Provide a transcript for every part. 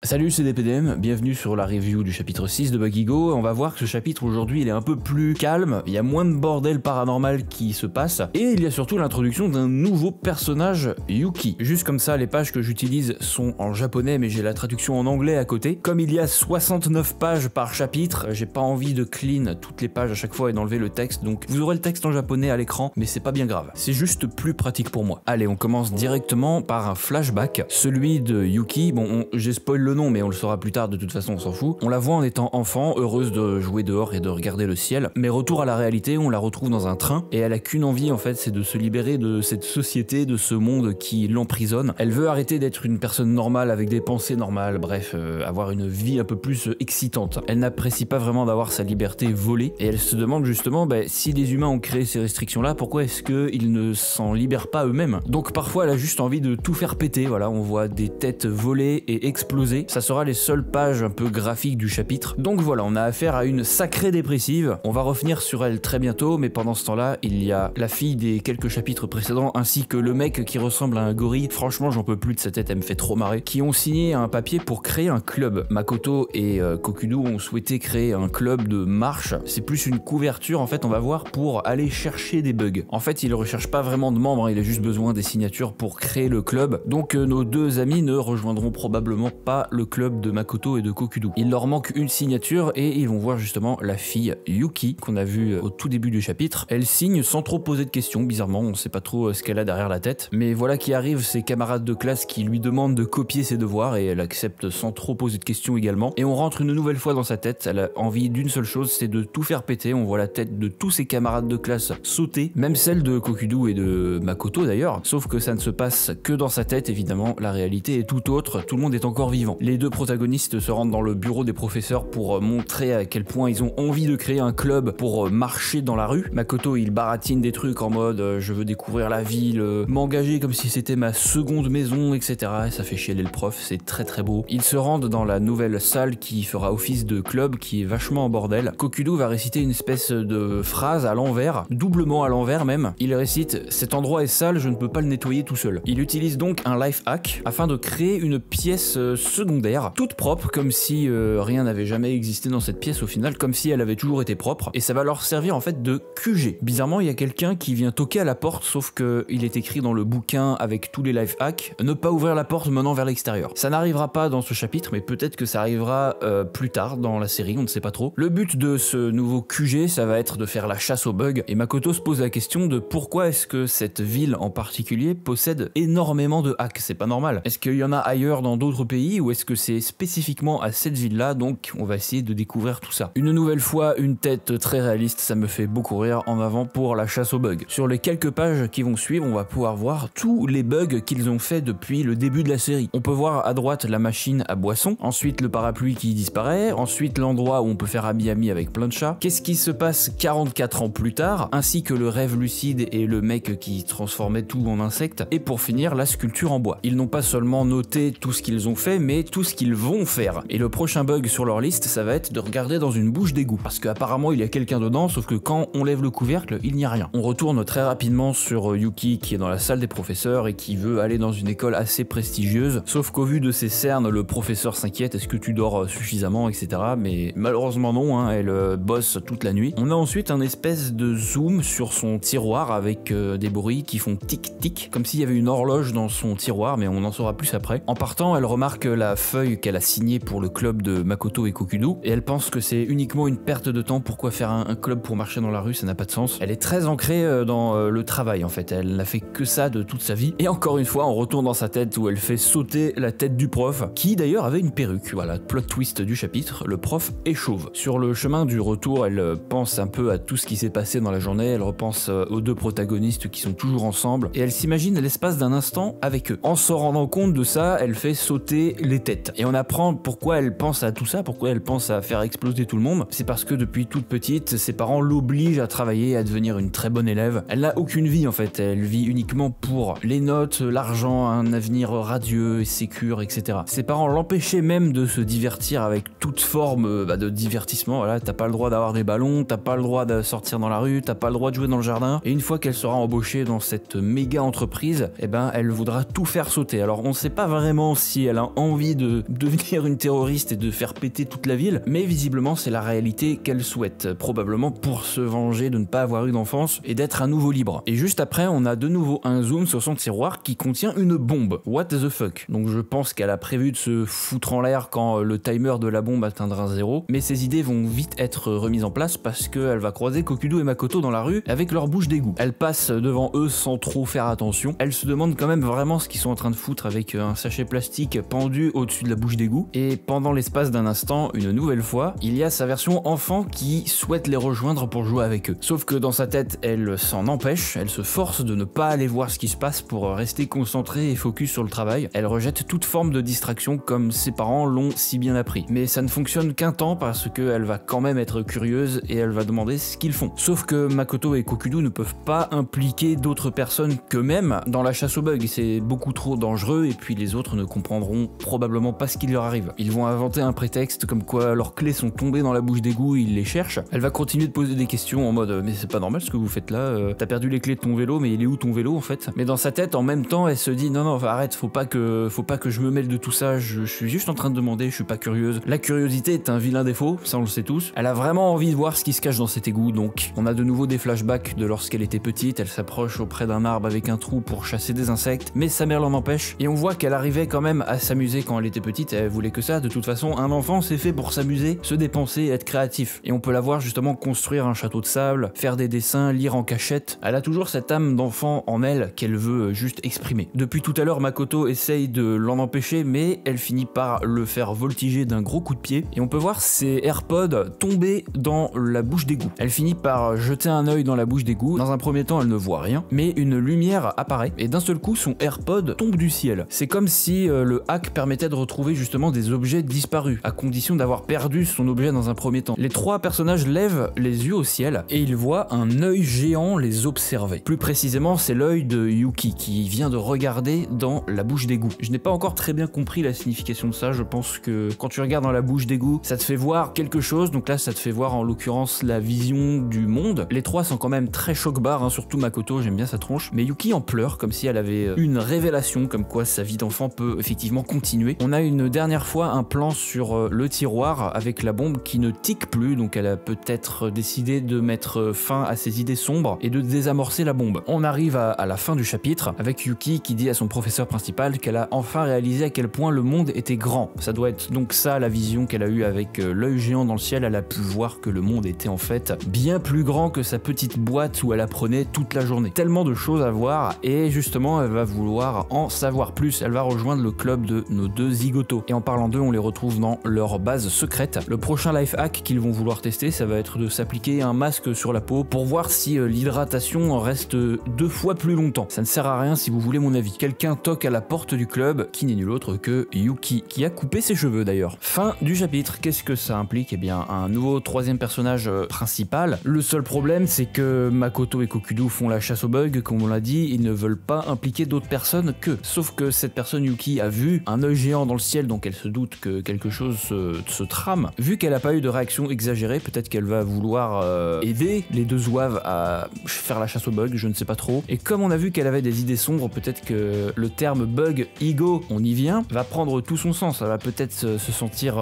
Salut, c'est DPDM, bienvenue sur la review du chapitre 6 de Bakugo. On va voir que ce chapitre aujourd'hui il est un peu plus calme, il y a moins de bordel paranormal qui se passe, et il y a surtout l'introduction d'un nouveau personnage, Yuki. Juste comme ça, les pages que j'utilise sont en japonais, mais j'ai la traduction en anglais à côté. Comme il y a 69 pages par chapitre, j'ai pas envie de clean toutes les pages à chaque fois et d'enlever le texte, donc vous aurez le texte en japonais à l'écran, mais c'est pas bien grave. C'est juste plus pratique pour moi. Allez, on commence directement par un flashback, celui de Yuki. Bon, j'ai spoil le nom, mais on le saura plus tard, de toute façon on s'en fout. On la voit en étant enfant, heureuse de jouer dehors et de regarder le ciel, mais retour à la réalité, on la retrouve dans un train, et elle a qu'une envie en fait, c'est de se libérer de cette société, de ce monde qui l'emprisonne. Elle veut arrêter d'être une personne normale avec des pensées normales, bref, avoir une vie un peu plus excitante. Elle n'apprécie pas vraiment d'avoir sa liberté volée, et elle se demande justement, si les humains ont créé ces restrictions là, pourquoi est-ce qu'ils ne s'en libèrent pas eux-mêmes? Donc parfois elle a juste envie de tout faire péter, voilà, on voit des têtes voler et exploser, ça sera les seules pages un peu graphiques du chapitre. Donc voilà, on a affaire à une sacrée dépressive, on va revenir sur elle très bientôt, mais pendant ce temps-là, il y a la fille des quelques chapitres précédents, ainsi que le mec qui ressemble à un gorille, franchement j'en peux plus de sa tête, elle me fait trop marrer, qui ont signé un papier pour créer un club. Makoto et Kokudu ont souhaité créer un club de marche, c'est plus une couverture en fait, on va voir, pour aller chercher des bugs. En fait, il ne recherche pas vraiment de membres, il a juste besoin des signatures pour créer le club, donc nos deux amis ne rejoindront probablement pas le club de Makoto et de Kokudu. Il leur manque une signature et ils vont voir justement la fille Yuki qu'on a vue au tout début du chapitre. Elle signe sans trop poser de questions, bizarrement, on sait pas trop ce qu'elle a derrière la tête, mais voilà qui arrive ses camarades de classe qui lui demandent de copier ses devoirs et elle accepte sans trop poser de questions également, et on rentre une nouvelle fois dans sa tête. Elle a envie d'une seule chose, c'est de tout faire péter. On voit la tête de tous ses camarades de classe sauter, même celle de Kokudu et de Makoto d'ailleurs, sauf que ça ne se passe que dans sa tête évidemment, la réalité est tout autre, tout le monde est encore vivant. Les deux protagonistes se rendent dans le bureau des professeurs pour montrer à quel point ils ont envie de créer un club pour marcher dans la rue. Makoto il baratine des trucs en mode je veux découvrir la ville, m'engager comme si c'était ma seconde maison, etc. Et ça fait chialer le prof, c'est très très beau. Ils se rendent dans la nouvelle salle qui fera office de club, qui est vachement en bordel. Kokudu va réciter une espèce de phrase à l'envers, doublement à l'envers même. Il récite « Cet endroit est sale, je ne peux pas le nettoyer tout seul ». Il utilise donc un life hack afin de créer une pièce secondaire, toute propre, comme si rien n'avait jamais existé dans cette pièce au final, comme si elle avait toujours été propre, et ça va leur servir en fait de QG. Bizarrement, il y a quelqu'un qui vient toquer à la porte, sauf que il est écrit dans le bouquin avec tous les life hacks « Ne pas ouvrir la porte menant vers l'extérieur ». Ça n'arrivera pas dans ce chapitre, mais peut-être que ça arrivera plus tard dans la série, on ne sait pas trop. Le but de ce nouveau QG, ça va être de faire la chasse aux bugs, et Makoto se pose la question de pourquoi est-ce que cette ville en particulier possède énormément de hacks. C'est pas normal. Est-ce qu'il y en a ailleurs dans d'autres pays, ou est-ce que c'est spécifiquement à cette ville-là? Donc on va essayer de découvrir tout ça. Une nouvelle fois, une tête très réaliste, ça me fait beaucoup rire. En avant pour la chasse aux bugs. Sur les quelques pages qui vont suivre, on va pouvoir voir tous les bugs qu'ils ont fait depuis le début de la série. On peut voir à droite la machine à boisson, ensuite le parapluie qui disparaît, ensuite l'endroit où on peut faire ami-ami avec plein de chats. Qu'est-ce qui se passe 44 ans plus tard, ainsi que le rêve lucide et le mec qui transformait tout en insecte, et pour finir la sculpture en bois. Ils n'ont pas seulement noté tout ce qu'ils ont fait, mais tout ce qu'ils vont faire. Et le prochain bug sur leur liste, ça va être de regarder dans une bouche d'égout, parce qu'apparemment il y a quelqu'un dedans, sauf que quand on lève le couvercle, il n'y a rien. On retourne très rapidement sur Yuki qui est dans la salle des professeurs et qui veut aller dans une école assez prestigieuse, sauf qu'au vu de ses cernes, le professeur s'inquiète, est-ce que tu dors suffisamment, etc. Mais malheureusement non, elle bosse toute la nuit. On a ensuite un espèce de zoom sur son tiroir avec des bruits qui font tic-tic, comme s'il y avait une horloge dans son tiroir, mais on en saura plus après. En partant, elle remarque la feuille qu'elle a signée pour le club de Makoto et Kokudu, et elle pense que c'est uniquement une perte de temps. Pourquoi faire un club pour marcher dans la rue, ça n'a pas de sens. Elle est très ancrée dans le travail en fait, elle n'a fait que ça de toute sa vie, et encore une fois on retourne dans sa tête où elle fait sauter la tête du prof, qui d'ailleurs avait une perruque. Voilà, plot twist du chapitre, le prof est chauve. Sur le chemin du retour, elle pense un peu à tout ce qui s'est passé dans la journée, elle repense aux deux protagonistes qui sont toujours ensemble, et elle s'imagine l'espace d'un instant avec eux. En se rendant compte de ça, elle fait sauter les têtes, et on apprend pourquoi elle pense à tout ça, pourquoi elle pense à faire exploser tout le monde. C'est parce que depuis toute petite, ses parents l'obligent à travailler, à devenir une très bonne élève. Elle n'a aucune vie en fait, elle vit uniquement pour les notes, l'argent, un avenir radieux et sécure, etc. Ses parents l'empêchaient même de se divertir avec toute forme de divertissement. Voilà, t'as pas le droit d'avoir des ballons, t'as pas le droit de sortir dans la rue, t'as pas le droit de jouer dans le jardin. Et une fois qu'elle sera embauchée dans cette méga entreprise, elle voudra tout faire sauter. Alors on sait pas vraiment si elle a envie de devenir une terroriste et de faire péter toute la ville, mais visiblement c'est la réalité qu'elle souhaite, probablement pour se venger de ne pas avoir eu d'enfance et d'être à nouveau libre. Et juste après, on a de nouveau un zoom sur son tiroir qui contient une bombe. What the fuck? Donc je pense qu'elle a prévu de se foutre en l'air quand le timer de la bombe atteindra 0, mais ses idées vont vite être remises en place parce qu'elle va croiser Kokudo et Makoto dans la rue avec leur bouche d'égout. Elle passe devant eux sans trop faire attention. Elle se demande quand même vraiment ce qu'ils sont en train de foutre avec un sachet plastique pendu au-dessus de la bouche d'égout. Et pendant l'espace d'un instant, une nouvelle fois, il y a sa version enfant qui souhaite les rejoindre pour jouer avec eux. Sauf que dans sa tête, elle s'en empêche, elle se force de ne pas aller voir ce qui se passe pour rester concentrée et focus sur le travail. Elle rejette toute forme de distraction comme ses parents l'ont si bien appris. Mais ça ne fonctionne qu'un temps parce qu'elle va quand même être curieuse et elle va demander ce qu'ils font. Sauf que Makoto et Kokudo ne peuvent pas impliquer d'autres personnes qu'eux-mêmes dans la chasse aux bugs. C'est beaucoup trop dangereux et puis les autres ne comprendront probablement pas ce qui leur arrive. Ils vont inventer un prétexte comme quoi leurs clés sont tombées dans la bouche d'égout, ils les cherchent. Elle va continuer de poser des questions en mode mais c'est pas normal ce que vous faites là, t'as perdu les clés de ton vélo mais il est où ton vélo en fait? Mais dans sa tête en même temps elle se dit non arrête, faut pas que je me mêle de tout ça, je suis juste en train de demander, je suis pas curieuse. La curiosité est un vilain défaut, ça on le sait tous. Elle a vraiment envie de voir ce qui se cache dans cet égout, donc on a de nouveau des flashbacks de lorsqu'elle était petite, elle s'approche auprès d'un arbre avec un trou pour chasser des insectes, mais sa mère l'en empêche, et on voit qu'elle arrivait quand même à s'amuser quand elle était petite, elle voulait que ça. De toute façon, un enfant c'est fait pour s'amuser, se dépenser, être créatif, et on peut la voir justement construire un château de sable, faire des dessins, lire en cachette. Elle a toujours cette âme d'enfant en elle qu'elle veut juste exprimer. Depuis tout à l'heure, Makoto essaye de l'en empêcher, mais elle finit par le faire voltiger d'un gros coup de pied, et on peut voir ses AirPods tomber dans la bouche d'égout. Elle finit par jeter un œil dans la bouche d'égout. Dans un premier temps, elle ne voit rien, mais une lumière apparaît, et d'un seul coup, son AirPod tombe du ciel. C'est comme si le hack permettait de retrouver justement des objets disparus, à condition d'avoir perdu son objet dans un premier temps. Les trois personnages lèvent les yeux au ciel, et ils voient un œil géant les observer. Plus précisément, c'est l'œil de Yuki, qui vient de regarder dans la bouche d'égout. Je n'ai pas encore très bien compris la signification de ça, je pense que quand tu regardes dans la bouche d'égout, ça te fait voir quelque chose, donc là ça te fait voir en l'occurrence la vision du monde. Les trois sont quand même très choc-barres, hein, surtout Makoto, j'aime bien sa tronche, mais Yuki en pleure, comme si elle avait une révélation, comme quoi sa vie d'enfant peut effectivement continuer. On a une dernière fois un plan sur le tiroir avec la bombe qui ne tique plus, donc elle a peut-être décidé de mettre fin à ses idées sombres et de désamorcer la bombe. On arrive à la fin du chapitre avec Yuki qui dit à son professeur principal qu'elle a enfin réalisé à quel point le monde était grand. Ça doit être donc ça la vision qu'elle a eue avec l'œil géant dans le ciel. Elle a pu voir que le monde était en fait bien plus grand que sa petite boîte où elle apprenait toute la journée. Tellement de choses à voir, et justement elle va vouloir en savoir plus. Elle va rejoindre le club de nos deux zigotos, et en parlant d'eux on les retrouve dans leur base secrète. Le prochain life hack qu'ils vont vouloir tester, ça va être de s'appliquer un masque sur la peau pour voir si l'hydratation reste 2 fois plus longtemps. Ça ne sert à rien si vous voulez mon avis. Quelqu'un toque à la porte du club, qui n'est nul autre que Yuki, qui a coupé ses cheveux d'ailleurs. Fin du chapitre. Qu'est-ce que ça implique? Eh bien un nouveau troisième personnage principal. Le seul problème c'est que Makoto et Kokudo font la chasse aux bugs, comme on l'a dit, ils ne veulent pas impliquer d'autres personnes qu'eux. Sauf que cette personne Yuki a vu un œil géant dans le ciel, donc elle se doute que quelque chose se trame. Vu qu'elle n'a pas eu de réaction exagérée, peut-être qu'elle va vouloir aider les deux zouaves à faire la chasse aux bugs, je ne sais pas trop. Et comme on a vu qu'elle avait des idées sombres, peut-être que le terme bug ego, on y vient, va prendre tout son sens. Elle va peut-être se sentir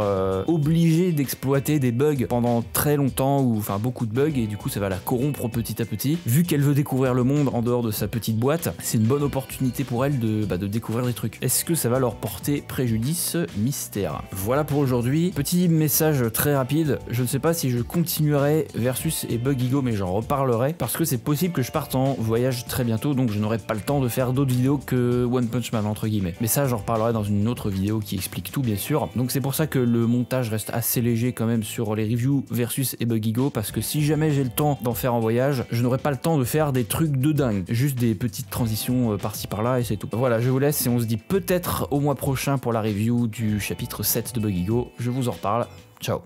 obligée d'exploiter des bugs pendant très longtemps, ou enfin beaucoup de bugs, et du coup ça va la corrompre petit à petit. Vu qu'elle veut découvrir le monde en dehors de sa petite boîte, c'est une bonne opportunité pour elle de découvrir des trucs. Est-ce que ça va leur porter préjudice? Mystère. Voilà pour aujourd'hui. Petit message très rapide, je ne sais pas si je continuerai Versus et Bug Ego, mais j'en reparlerai parce que c'est possible que je parte en voyage très bientôt, donc je n'aurai pas le temps de faire d'autres vidéos que One Punch Man entre guillemets. Mais ça j'en reparlerai dans une autre vidéo qui explique tout bien sûr. Donc c'est pour ça que le montage reste assez léger quand même sur les reviews Versus et Bug Ego, parce que si jamais j'ai le temps d'en faire en voyage, je n'aurai pas le temps de faire des trucs de dingue, juste des petites transitions par-ci par-là et c'est tout. Voilà, je vous laisse et on se dit peut-être au mois prochain pour la review du chapitre 7 de Bug Ego. Je vous en reparle. Ciao.